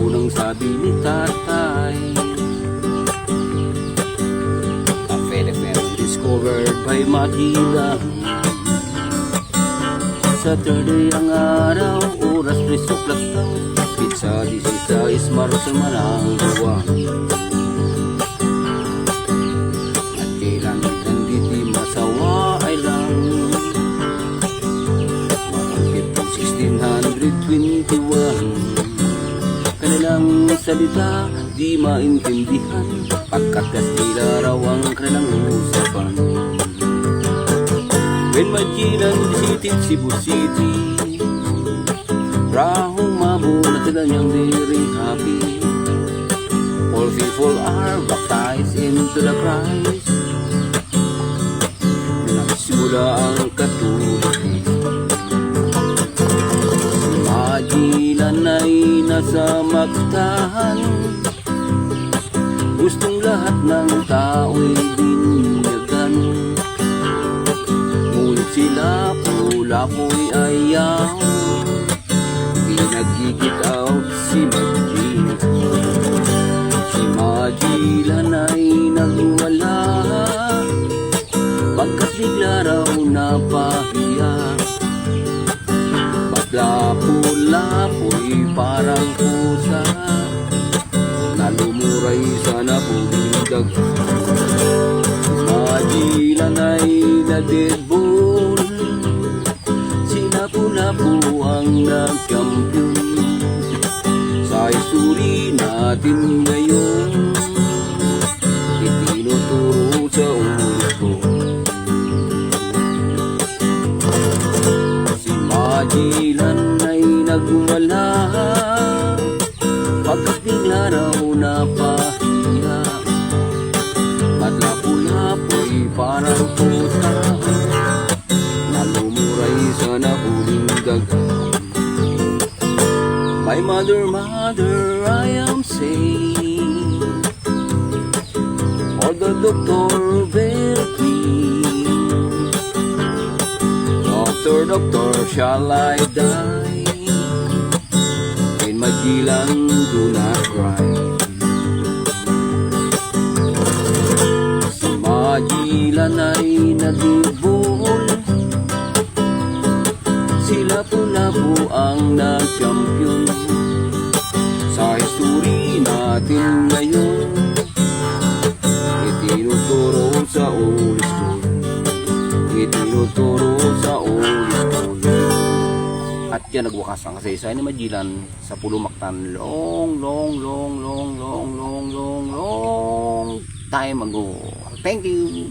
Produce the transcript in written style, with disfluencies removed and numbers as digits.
unang sabi ni tatay. A Philippine discovered by Matilda. Saturday ang araw, oras 3 o'clock daw. Pizza 16 March manang gawa. At kailan nanditi masawa ay lang. Mahigit 1621. Kanilang salita di maintindihan, pagkat Kastila raw ang kanilang usapan. When Magellan visited Cebu City, rahong mabunat sila niyang very happy. All people are baptized into the Christ. Nagsimula ang Katoliko. Si Magellan ay nasa Mactan. Gustong lahat ng tao'y binyagan. Ngunit sila pula-po'y ayaw. Pinagigitaw si Magellan. Si Magellan ay nagwala, pagkat bigla raw napahiya. Paglapo-lapo'y parang pusa na lumuray sa napulidag. Magellan ay na-deadball, sinapu-lapo ang nag-champion. Sa history natin ngayon, itinuturo sa ulo. Si Magellan ay nagwala, pagkat bigla raw napahiya. Matlapu-lapo'y parang pusa na lumuray sa nahuling dagat. My mother, mother, I am saying, all the doctor very clean. Doctor, doctor, shall I die? In Magellan, do not cry. Si Magellan ay nagibol, sila pula-po ang nag-champion. Sa history natin ngayon, itinuturo sa old school. Itinuturo sa old school. At yan nagwakas ang kasaysayan ni Magellan sa Pulo Mactan long time ago. Thank you.